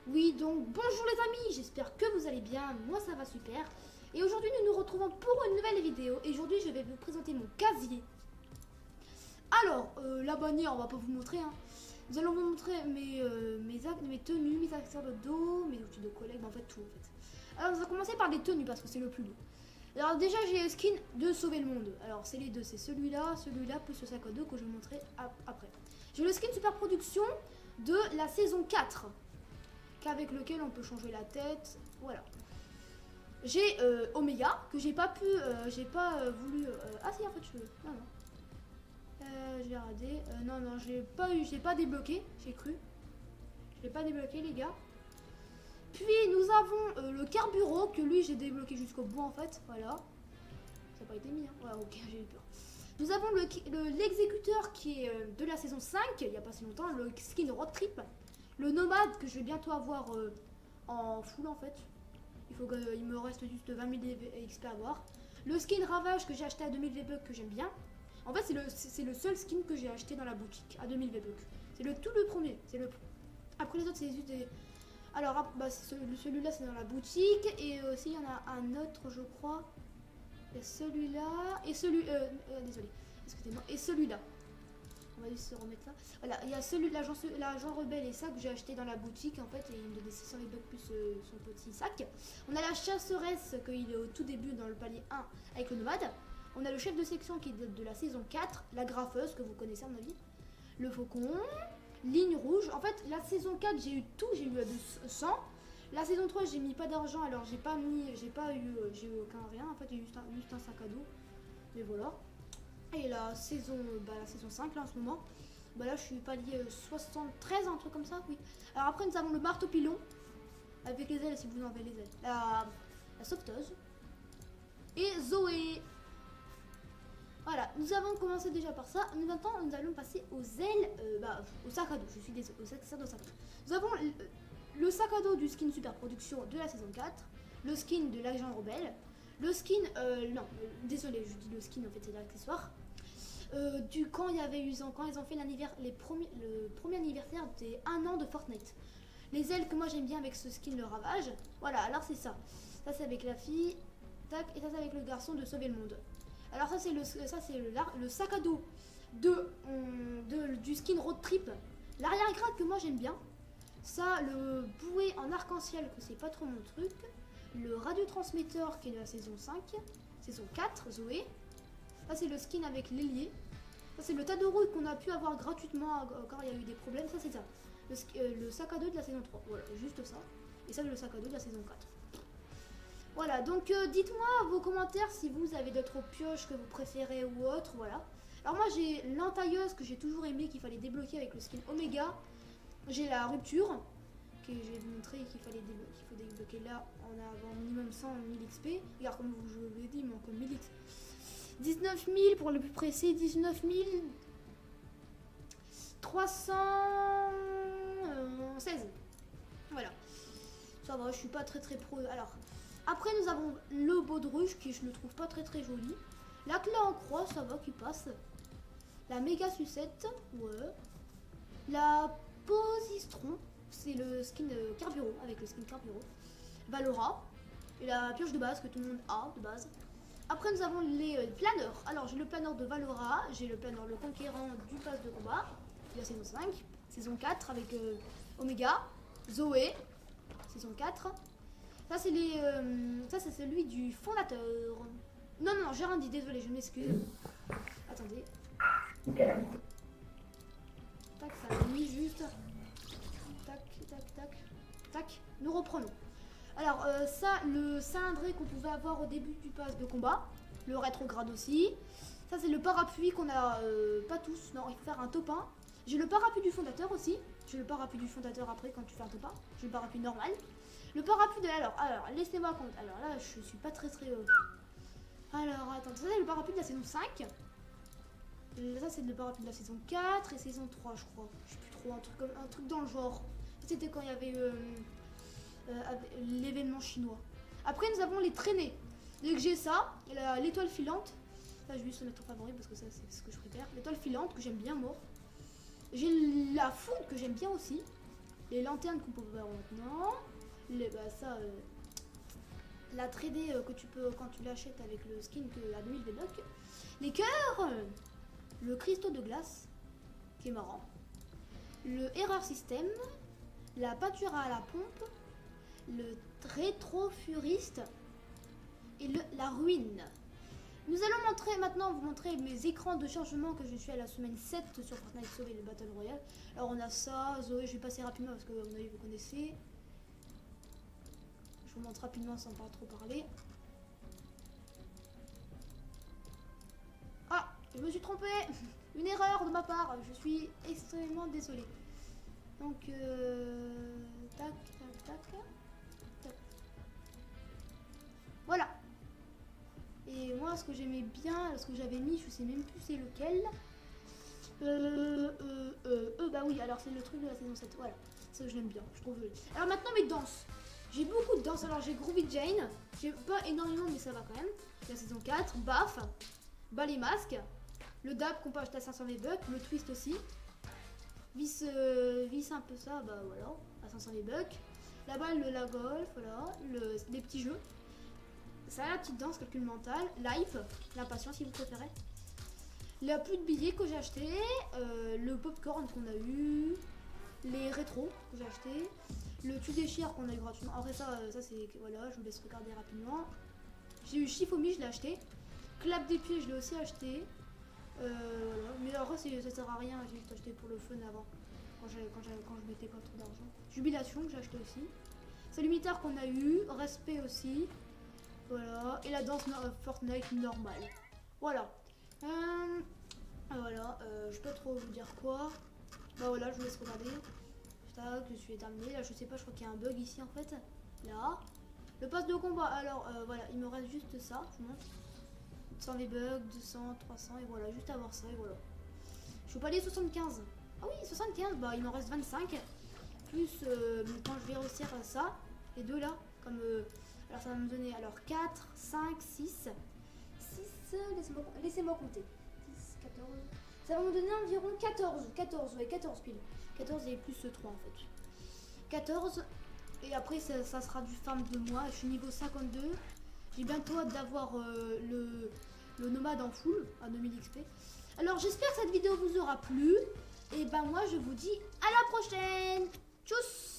Oui, donc bonjour les amis, j'espère que vous allez bien, moi ça va super. Et aujourd'hui nous nous retrouvons pour une nouvelle vidéo. Et aujourd'hui je vais vous présenter mon casier. Alors, la bannière on va pas vous montrer, hein. Nous allons vous montrer mes tenues, mes accessoires de dos, mes outils de collègue, en fait tout en fait. Alors on va commencer par les tenues parce que c'est le plus lourd. Alors déjà j'ai le skin de sauver le monde. Alors c'est les deux, c'est celui-là plus le sac à dos que je vais vous montrer après. J'ai le skin super production de la saison 4. Avec lequel on peut changer la tête, voilà. J'ai Omega que j'ai pas pu, voulu. Ah si en fait je, non non. Je vais regarder. Non non j'ai pas débloqué, j'ai cru. Je l'ai pas débloqué les gars. Puis nous avons le Carburo que lui j'ai débloqué jusqu'au bout en fait, voilà. Ça n'a pas été mis, hein. Ouais ok j'ai eu peur. Nous avons l'exécuteur qui est de la saison 5, il n'y a pas si longtemps, le skin road trip. Le nomade que je vais bientôt avoir en full en fait. Il me reste juste 20 000 XP à avoir. Le skin ravage que j'ai acheté à 2000 V-Bucks que j'aime bien. En fait c'est le seul skin que j'ai acheté dans la boutique à 2000 V-Bucks. C'est tout le premier. Après les autres c'est juste des... Alors bah, celui-là c'est dans la boutique. Et aussi il y en a un autre je crois. Il y a celui-là et désolé, excusez-moi. Et celui-là. On va juste se remettre là. Voilà, il y a celui de l'agent rebelle et ça que j'ai acheté dans la boutique en fait. Et il me donnait 600 V-Bucks plus son petit sac. On a la chasseresse qu'il est au tout début dans le palier 1 avec le nomade. On a le chef de section qui est de la saison 4. La graffeuse que vous connaissez à mon avis. Le faucon. Ligne rouge. En fait la saison 4 j'ai eu tout. J'ai eu 200. La saison 3 j'ai mis pas d'argent. Alors j'ai eu aucun rien. En fait j'ai eu juste un sac à dos. Mais voilà. Et la saison 5 là en ce moment, bah là je suis palier 73, un truc comme ça, oui. Alors après nous avons le marteau pilon, avec les ailes si vous en avez les ailes. La sauveteuse. Et Zoé. Voilà, nous avons commencé déjà par ça. Maintenant nous allons passer aux ailes, au sac à dos, je suis désolée, au sac à dos. Nous avons le sac à dos du skin super production de la saison 4, le skin de l'agent rebelle, le skin, désolé je dis le skin en fait c'est l'accessoire. Quand ils ont fait le premier anniversaire des 1 an de Fortnite. Les ailes que moi j'aime bien avec ce skin le ravage. Voilà, alors c'est ça. Ça c'est avec la fille. Tac, et ça c'est avec le garçon de sauver le monde. Alors ça c'est le sac à dos du skin road trip. L'arrière-grade que moi j'aime bien. Ça, le bouée en arc-en-ciel que c'est pas trop mon truc. Le radiotransmetteur qui est de la saison 5. Saison 4, Zoé. Ça c'est le skin avec l'ailier. Ça c'est le tas de roues qu'on a pu avoir gratuitement quand il y a eu des problèmes. Ça c'est ça. Le sac à dos de la saison 3. Voilà, juste ça. Et ça c'est le sac à dos de la saison 4. Voilà, donc dites-moi vos commentaires si vous avez d'autres pioches que vous préférez ou autres. Voilà. Alors moi j'ai l'entailleuse que j'ai toujours aimé qu'il fallait débloquer avec le skin Omega. J'ai la rupture que je vais vous montrer qu'il faut débloquer là en avant minimum 100 1000 XP. Regarde comme je vous l'ai dit, il manque 1000 XP. 19 000 pour le plus précis, 19 316. Voilà. Ça va, je suis pas très pro. Alors, après nous avons le baudruche qui je le trouve pas très joli. La clé en croix, ça va, qui passe. La méga sucette, ouais. La posistron, c'est le skin de Carburo, avec le skin Carburo. Valora, et la pioche de base que tout le monde a de base. Après nous avons les planeurs. Alors j'ai le planeur de Valora, j'ai le planeur le conquérant du pass de combat, de la saison 5, saison 4 avec Omega, Zoé, saison 4. Ça c'est celui du fondateur. Non, j'ai rien dit, désolé, je m'excuse. Attendez. Tac, ça a mis juste. Tac. Nous reprenons. Alors ça, le cylindré qu'on pouvait avoir au début du pass de combat. Le rétrograde aussi. Ça c'est le parapluie qu'on a pas tous. Non, il faut faire un top 1. J'ai le parapluie du fondateur aussi. J'ai le parapluie du fondateur après quand tu fais un top 1. J'ai le parapluie normal. Le parapluie de... Alors laissez-moi compte. Alors là, je suis pas très... Alors, attends. Ça c'est le parapluie de la saison 5. Ça c'est le parapluie de la saison 4 et saison 3 je crois. Je sais plus trop, un truc dans le genre. C'était quand il y avait l'événement chinois. Après nous avons les traînées. Donc j'ai ça, l'étoile filante. Ça je vais juste le mettre en favori parce que ça c'est ce que je préfère. L'étoile filante que j'aime bien moi. J'ai la foudre que j'aime bien aussi. Les lanternes qu'on peut voir maintenant. Ça, la 3D que tu peux quand tu l'achètes avec le skin à 2000 V-Bucks. Les cœurs, le cristaux de glace, qui est marrant. Le erreur système, la peinture à la pompe, le rétrofuriste et la ruine. Nous allons maintenant vous montrer mes écrans de chargement que je suis à la semaine 7 sur Fortnite Sauver le Battle Royale. Alors on a ça, Zoé, je vais passer rapidement parce que à mon avis vous connaissez. Je vous montre rapidement sans pas trop parler. Ah, je me suis trompée. Une erreur de ma part, je suis extrêmement désolée. Donc, tac, tac, tac. Voilà. Et moi, ce que j'aimais bien, ce que j'avais mis, je sais même plus c'est lequel. Bah oui, alors c'est le truc de la saison 7. Voilà, ça je l'aime bien, je trouve. Alors maintenant, mes danses. J'ai beaucoup de danses. Alors j'ai Groovy Jane. J'ai pas énormément, mais ça va quand même. La saison 4, Baf, Bas les masques. Le dab qu'on peut acheter à 500 V-Bucks. Le twist aussi. Vis un peu ça, bah voilà, à 500 V-Bucks. La balle, la golf, voilà. Les petits jeux. Ça, la petite danse, calcul mental. Life, l'impatience si vous préférez. La pluie de billets que j'ai acheté. Le popcorn qu'on a eu. Les rétros que j'ai acheté. Le tu déchire qu'on a eu gratuitement. Après ça c'est... Voilà, je vous laisse regarder rapidement. J'ai eu Shifumi, je l'ai acheté. Clap des pieds, je l'ai aussi acheté. Voilà. Mais après ça sert à rien, j'ai juste acheté pour le fun avant. Quand je mettais pas trop d'argent. Jubilation que j'ai acheté aussi. Salumitar qu'on a eu. Respect aussi. Voilà. Et la danse Fortnite normale. Voilà. Voilà. Je peux trop vous dire quoi. Bah voilà, je vous laisse regarder. Tac, je suis terminé. Là, je sais pas, je crois qu'il y a un bug ici en fait. Là. Le pass de combat. Alors, voilà, il me reste juste ça. Je vous montre. 100 V-Bucks, 200, 300 et voilà, juste avoir ça et voilà. Je suis pas allé 75. Ah oui, 75, bah il m'en reste 25. Plus quand je vais réussir ça, les deux là, comme alors ça va me donner alors 4, 5, 6, 6, laissez-moi compter. 10, 14. Ça va me donner environ 14, ouais, 14 piles. 14 et plus 3 en fait. 14 et après ça sera du farm de moi. Je suis niveau 52. J'ai bientôt hâte d'avoir le nomade en full à 2000 XP. Alors j'espère que cette vidéo vous aura plu. Et ben moi je vous dis à la prochaine. Tchuss.